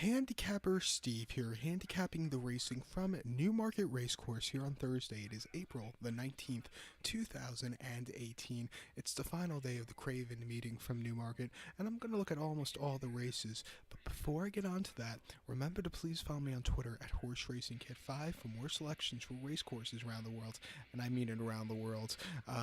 Handicapper Steve here, handicapping the racing from Newmarket Racecourse here on Thursday. It is April the 19th, 2018. It's the final day of the Craven meeting from Newmarket, and I'm going to look at almost all the races. But before I get on to that, remember to please follow me on Twitter at Horse Racing Kit 5 for more selections for racecourses around the world, and I mean it around the world.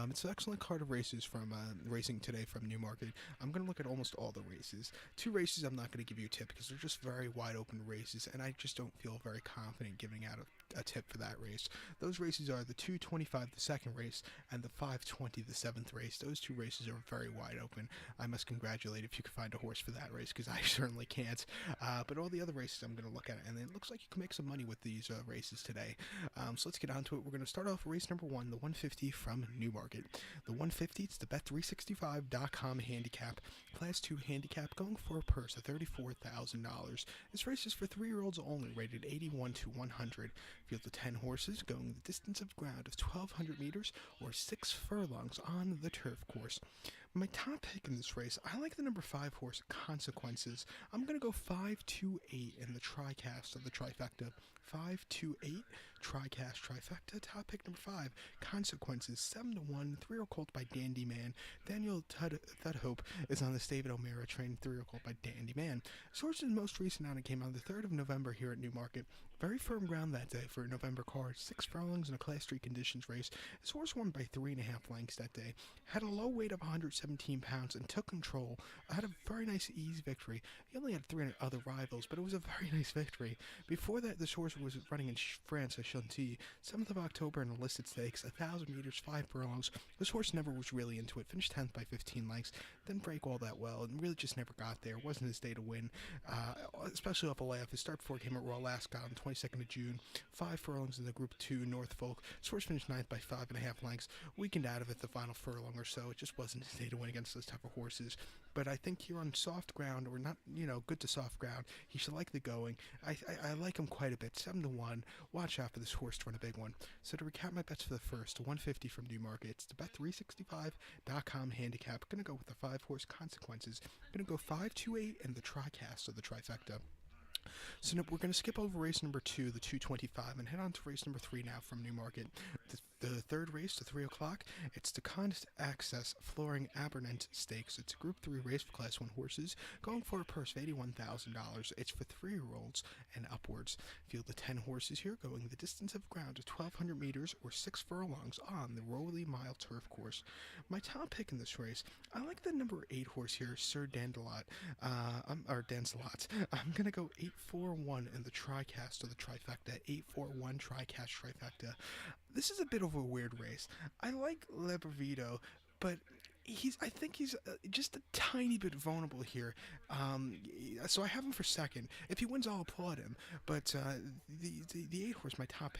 It's an excellent card of races from racing today from Newmarket. I'm going to look at almost all the races. Two races I'm not going to give you a tip because they're just very wide open races, and I just don't feel very confident giving out a tip for that race. Those races are the 225, the second race, and the 520, the seventh race. Those two races are very wide open. I must congratulate if you can find a horse for that race, because I certainly can't. But all the other races I'm going to look at, and it looks like you can make some money with these races today. So let's get on to it. We're going to start off with race number 1, the 150 from Newmarket. The 150, it's the bet365.com handicap, class 2 handicap, going for a purse of $34,000. This race is for 3-year-olds only, rated 81 to 100. Field of 10 horses, going the distance of ground of 1,200 meters or 6 furlongs on the turf course. My top pick in this race, I like the number 5 horse, Consequences. I'm going to go 528 in the tricast of the trifecta. 528, tricast trifecta. Top pick number 5, Consequences, 7-1, 3-year-old colt by Dandy Man. Daniel Thudhope is on this David O'Meara trained 3-year-old colt by Dandy Man. This horse's most recent outing came on the 3rd of November here at Newmarket. Very firm ground that day for a November card. 6 furlongs in a Class 3 conditions race. This horse won by 3.5 lengths that day. Had a low weight of 117 pounds and took control. Had a very nice ease victory. He only had 300 other rivals, but it was a very nice victory. Before that, this horse was running in France at Chantilly. 7th of October in a listed stakes, 1,000 meters, 5 furlongs. This horse never was really into it. Finished 10th by 15 lengths. Didn't break all that well and really just never got there. Wasn't his day to win, especially off a layoff. His start before came at Royal Ascot on 22nd of June. 5 furlongs in the Group 2 Norfolk. This horse finished 9th by 5.5 lengths. Weakened out of it the final furlong or so. It just wasn't his day to win against those type of horses. But I think here on soft ground, or not, good to soft ground, he should like the going. I like him quite a bit. 7-1. Watch out for this horse to run a big one. So to recap my bets for the first, 150 from Newmarket. It's the bet365.com handicap. Gonna go with the 5 horse Consequences. Gonna go 528 and the tricast of the trifecta. So now we're going to skip over race number 2, the 225, and head on to race number 3 now from Newmarket. The third race, to 3 o'clock, it's the Const Access Flooring Abernant Stakes. It's a Group 3 race for Class 1 horses, going for a purse of $81,000. It's for 3-year-olds and upwards. Field of 10 horses here, going the distance of ground of 1,200 meters or 6 furlongs on the Rowley Mile turf course. My top pick in this race, I like the number 8 horse here, Sir Dandelot, Dancelot. I'm going to go 841 in the tricast of the trifecta. 841 tricast trifecta. This is a bit of a weird race. I like Lebrevito, but I think he's just a tiny bit vulnerable here. So I have him for second. If he wins, I'll applaud him. But the 8 horse, my top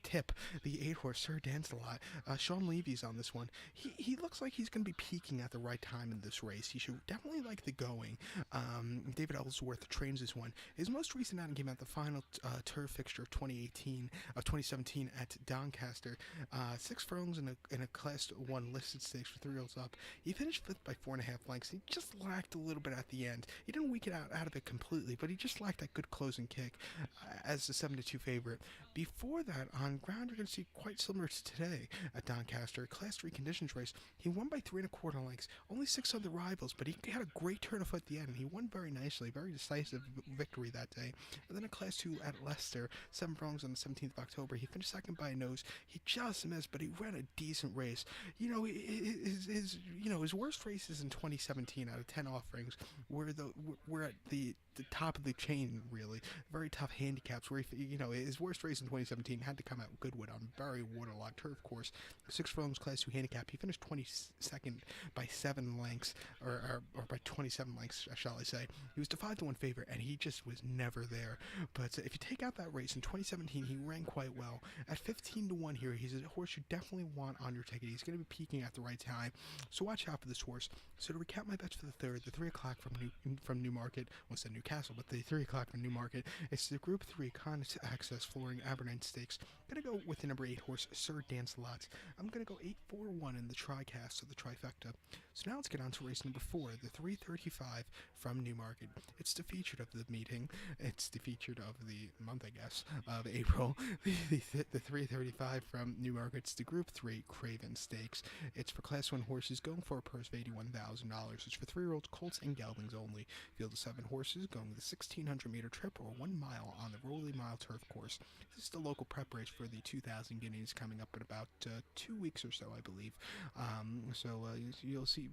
tip, the 8 horse, Sir Dancelot. Sean Levy's on this one. He looks like he's going to be peaking at the right time in this race. He should definitely like the going. David Ellsworth trains this one. His most recent outing came out the final turf fixture of 2017 at Doncaster. 6 furlongs in a Class 1 listed stakes for 3-year-olds up. He finished 5th by 4.5 lengths. He just lacked a little bit at the end. He didn't weaken out of it completely, but he just lacked that good closing kick as the 7-2 favorite. Before that, on ground, you're going to see quite similar to today at Doncaster, Class 3 conditions race. He won by 3.25 lengths. Only 6 other rivals, but he had a great turn of foot at the end, and he won very nicely. Very decisive victory that day. And then a Class 2 at Leicester, 7 furlongs on the 17th of October. He finished second by a nose. He just missed, but he ran a decent race. His worst races in 2017 out of 10 offerings were at the top of the chain, really. Very tough handicaps where his worst race in 2017 had to come out Goodwood on very waterlogged turf course. 6 furlongs Class 2 handicap. He finished 22nd by 7 lengths, or by 27 lengths, shall I say. He was the 5-1 favorite, and he just was never there. But if you take out that race in 2017, he ran quite well. At 15-1 here, he's a horse you definitely want on your ticket. He's going to be peaking at the right time. So watch out for this horse. So to recap my bets for the third, the 3 o'clock from Newmarket, well, it's Newcastle, but the 3 o'clock from Newmarket, it's the Group 3 Con Access Flooring Aberdeen Stakes. I'm going to go with the number 8 horse, Sir Dancelot. I'm going to go 8-4-1 in the TriCast of the trifecta. So now let's get on to race number 4, the 3:35 from Newmarket. It's the featured of the meeting. It's the featured of the month, I guess, of April. The 3:35 from Newmarket. It's the Group 3 Craven Stakes. It's for Class 1 horses going for a purse of $81,000. It's for 3-year-olds, colts, and geldings only. Field of 7 horses going the 1,600-meter trip or 1 mile on the Rolly Mile Turf Course. This is the local prep race for the 2,000 guineas coming up in about 2 weeks or so, I believe.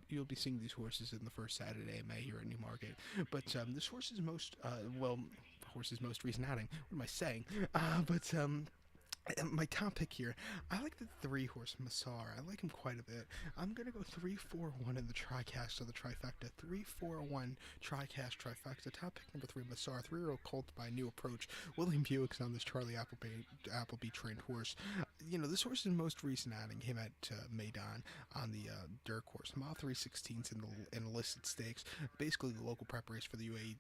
You'll be seeing these horses in the first Saturday in May here at Newmarket. But this horse's most recent outing. What am I saying? My top pick here, I like the 3 horse Massar. I like him quite a bit. I'm going to go 3-4-1 in the TriCast of the trifecta. 3-4-1 TriCast trifecta. Top pick number 3 Massar. 3-year-old colt by New Approach. William Buick's on this Charlie Appleby trained horse. This horse's most recent outing came at Maidan on the dirt course. Mile 3/16 in the listed stakes. Basically the local prep race for the UAE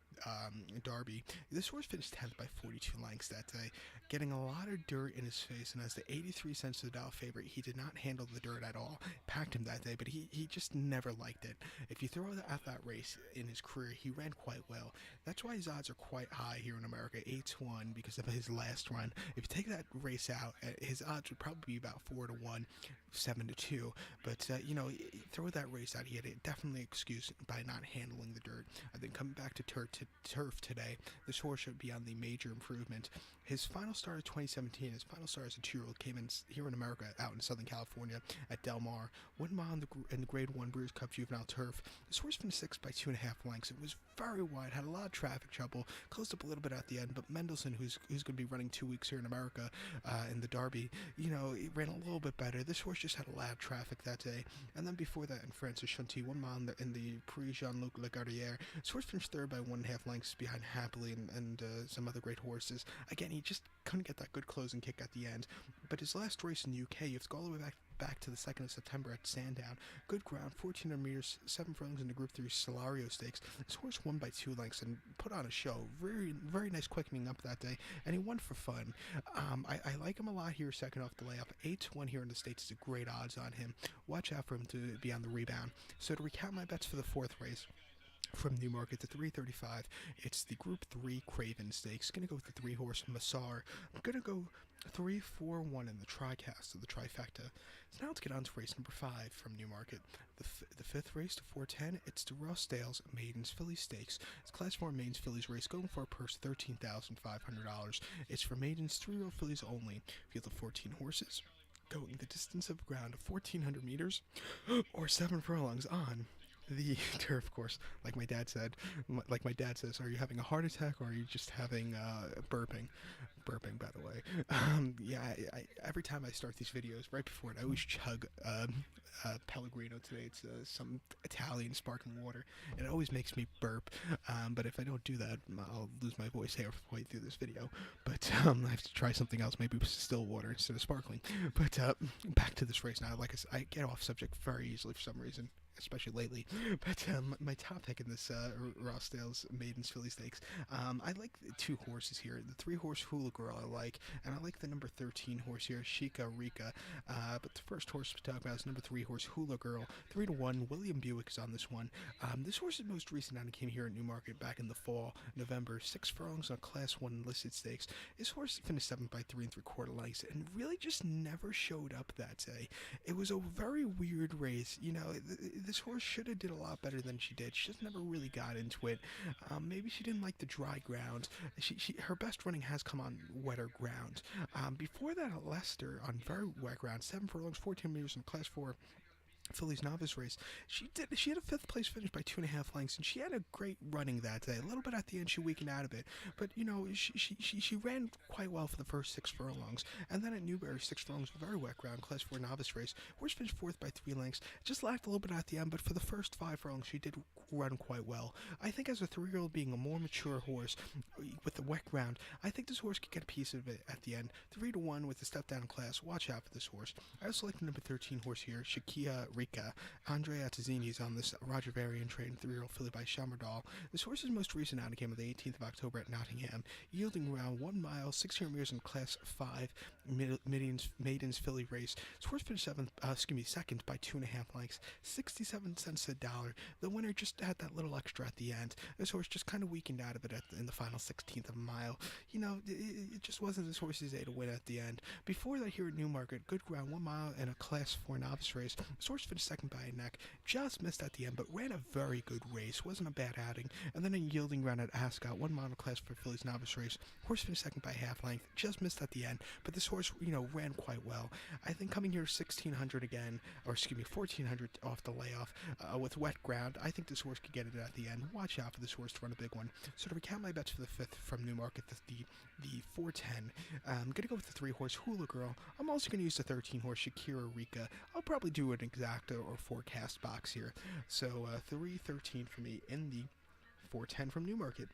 Derby. This horse finished 10th by 42 lengths that day, getting a lot of dirt in his face, and as the 83 cents to the dollar favorite, he did not handle the dirt at all. Packed him that day, but he just never liked it. If you throw at that race in his career, he ran quite well. That's why his odds are quite high here in America, 8-1, because of his last run. If you take that race out, his odds would probably be about 4-1, 7-2. But throw that race out, he had a definitely excuse by not handling the dirt. I think coming back to turf today, this horse should be on the major improvement. His final start of 2017, his final start as a 2-year-old, came in here in America, out in Southern California at Del Mar. 1 mile in the Grade 1 Breeders' Cup Juvenile Turf. This horse finished 6th by 2.5 lengths. It was very wide, had a lot of traffic trouble, closed up a little bit at the end, but Mendelssohn, who's going to be running 2 weeks here in America in the Derby, he ran a little bit better. This horse just had a lot of traffic that day. And then before that, in Francis Chanty, 1 mile in the Prix Jean-Luc Lagardière. This horse finished 3rd by 1.5 lengths behind Happily and some other great horses. Again, he just couldn't get that good closing kick at the end. But his last race in the UK, you have to go all the way back to the 2nd of September at Sandown. Good ground, 1,400 meters, 7 furlongs in the Group 3 Solario Stakes. This horse won by 2 lengths and put on a show. Very, very nice quickening up that day, and he won for fun. I like him a lot here, second off the layup. 8-1 here in the States is a great odds on him. Watch out for him to be on the rebound. So to recap my bets for the 4th race, from Newmarket to 3:35, it's the Group 3 Craven Stakes. Going to go with the 3 horse Massar. I'm going to go 3-4-1 in the TriCast of the trifecta. So now let's get on to race number 5 from Newmarket. The 5th race to 4:10, it's the Rossdale's Maidens Filly Stakes. It's Class 4 Maidens Fillies race going for a purse $13,500. It's for Maidens 3-year-old fillies only. Field of 14 horses, going the distance of ground of 1,400 meters or 7 furlongs on the turf course. Like my dad says, are you having a heart attack or are you just having burping, by the way? I every time I start these videos, right before it, I always chug Pellegrino. Today it's some Italian sparkling water, and it always makes me burp. But if I don't do that, I'll lose my voice halfway through this video. But I have to try something else, maybe still water instead of sparkling. But back to this race now. Like I get off subject very easily for some reason, especially lately. But my top pick in this Rossdale's Maidens Filly Stakes, I like the 2 horses here. The 3 horse Hula Girl I like, and I like the number 13 horse here, Chica Rica. But the first horse to talk about is number 3 horse Hula Girl. 3-1, William Buick is on this one. This horse's most recent outing came here at Newmarket back in the fall, November. 6 furlongs on Class 1 listed stakes. This horse finished 7th by 3 3/4 lengths and really just never showed up that day. It was a very weird race. This horse should have did a lot better than she did. She just never really got into it. Maybe she didn't like the dry ground. Her best running has come on wetter ground. Before that at Leicester on very wet ground, 7 furlongs, 14 meters in Class 4 Phillies novice race. She had a 5th place finish by 2.5 lengths, and she had a great running that day. A little bit at the end, she weakened out of it, but she ran quite well for the first 6 furlongs, and then at Newbury, 6 furlongs, very wet ground, Class 4 novice race. Horse finished 4th by 3 lengths. Just lacked a little bit at the end, but for the first 5 furlongs, she did run quite well. I think as a 3-year-old being a more mature horse with the wet ground, I think this horse could get a piece of it at the end. 3-1 with the step down class. Watch out for this horse. I also like the number 13 horse here, Shakia Rica. Andrea Tazzini is on this Roger Varian trained 3-year-old filly by Chamerdal. This horse's most recent outing came on the 18th of October at Nottingham, yielding around 1 mile, 600 meters in Class 5 maidens filly race. This horse finished second by 2.5 lengths, 67 cents a dollar. The winner just had that little extra at the end. This horse just kind of weakened out of it in the final 16th of a mile. It just wasn't this horse's day to win at the end. Before that, here at Newmarket, good ground, 1 mile in a Class 4 novice race. This horse finished second by a neck, just missed at the end, but ran a very good race. Wasn't a bad outing. And then a yielding ground at Ascot, 1 mile in a Class 4 fillies novice race. Horse finished second by half length, just missed at the end, but this horse, ran quite well. I think coming here 1600 again, or 1400 off the layoff with wet ground, I think this horse could get it at the end. Watch out for this horse to run a big one. So to recount my bets for the 5th from Newmarket, the 410, I'm going to go with the 3-horse Hula Girl. I'm also going to use the 13-horse Shakira Rika. I'll probably do an exacta or forecast box here. So 313 for me in the 410 from Newmarket.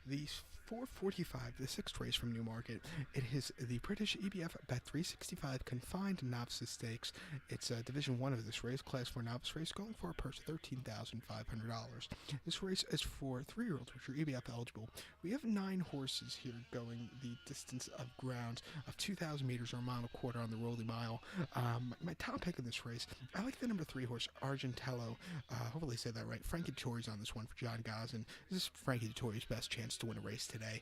The 445, the 6th race from Newmarket. It is the British EBF Bet 365 Confined Novices Stakes. It's Division 1 of this race, Class 4 Novice race, going for a purse of $13,500. This race is for 3-year-olds, which are EBF eligible. We have 9 horses here going the distance of ground of 2,000 meters or a mile and a quarter on the Rolly Mile. My top pick in this race, I like the number 3 horse, Argentello. Hopefully I say that right. Frankie Dettori's on this one for John Gosden. This is Frankie Dettori's best chance to win a race today.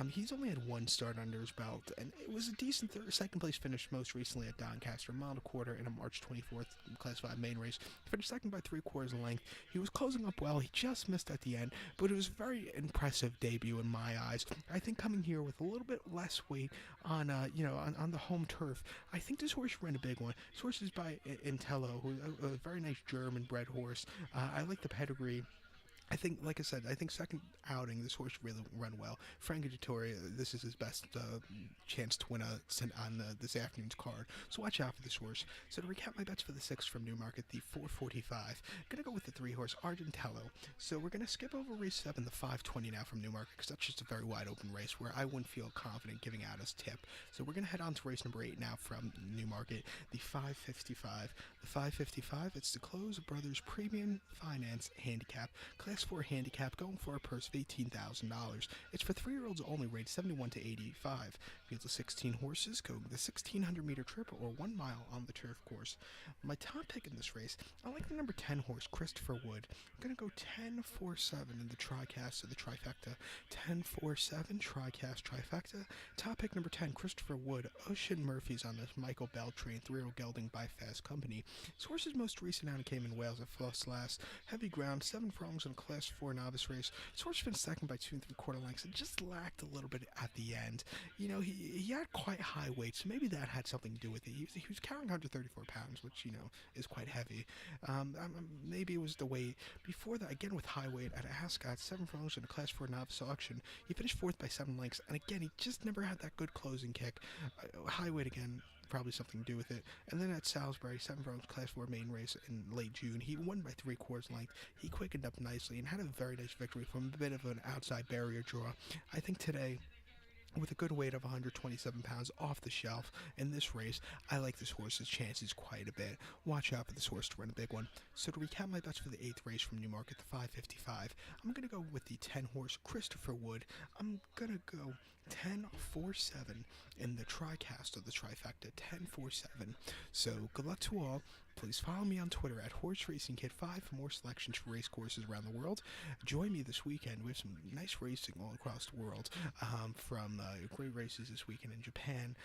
He's only had 1 start under his belt, and it was a decent second place finish most recently at Doncaster, a mile and a quarter in a March 24th Class 5 main race. He finished second by 3/4 length. He was closing up well. He just missed at the end, but it was a very impressive debut in my eyes. I think coming here with a little bit less weight on the home turf, I think this horse ran a big one. This horse is by Intello, who's a very nice German-bred horse. I like the pedigree. I think, like I said, second outing, this horse really run well. Frankie Dettori, this is his best chance to win on this afternoon's card. So watch out for this horse. So to recap my bets for the 6th from Newmarket, the 445, I'm going to go with the 3-horse Argentello. So we're going to skip over race 7, the 520 now from Newmarket, because that's just a very wide open race where I wouldn't feel confident giving out his tip. So we're going to head on to race number 8 now from Newmarket, the 555. The 555, it's the Close Brothers Premium Finance Handicap, Class 4 handicap, going for a purse of $18,000. It's for 3-year-olds only, rated 71 to 85. Fields of 16 horses, going the 1,600-meter trip or 1 mile on the turf course. My top pick in this race, I like the number 10 horse, Christopher Wood. I'm going to go 10-4-7 in the TriCast or the trifecta. 10-4-7, TriCast, trifecta. Top pick number 10, Christopher Wood. Ocean Murphy's on this Michael Bell train, 3-year-old gelding by Fast Company. This horse's most recent outing came in Wales at Floss Last. Heavy ground, 7 furlongs in a Class 4 novice race. This horse finished second by 2 3/4 lengths. It just lacked a little bit at the end. He had quite high weight, so maybe that had something to do with it. He was carrying 134 pounds, which, is quite heavy. Maybe it was the weight. Before that, again with high weight at Ascot, 7 furlongs in a Class 4 novice auction. He finished 4th by 7 lengths, and again, he just never had that good closing kick. High weight again, probably something to do with it. And then at Salisbury, 7 furlongs Class 4 main race in late June, he won by 3/4 length. He quickened up nicely and had a very nice victory from a bit of an outside barrier draw. I think today, with a good weight of 127 pounds off the shelf in this race, I like this horse's chances quite a bit. Watch out for this horse to run a big one. So to recap my bets for the 8th race from Newmarket, the 555, I'm going to go with the 10-horse Christopher Wood. I'm going to go 10-4-7 in the TriCast or the trifecta, 10-4-7. So good luck to all. Please follow me on Twitter at HorseRacingKid5 for more selections for race courses around the world. Join me this weekend. We have some nice racing all across the world, from great races this weekend in Japan.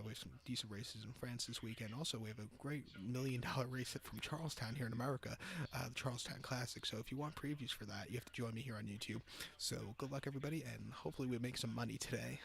We have some decent races in France this weekend. Also, we have a great $1 million race from Charlestown here in America, the Charlestown Classic. So if you want previews for that, you have to join me here on YouTube. So good luck, everybody, and hopefully we make some money today.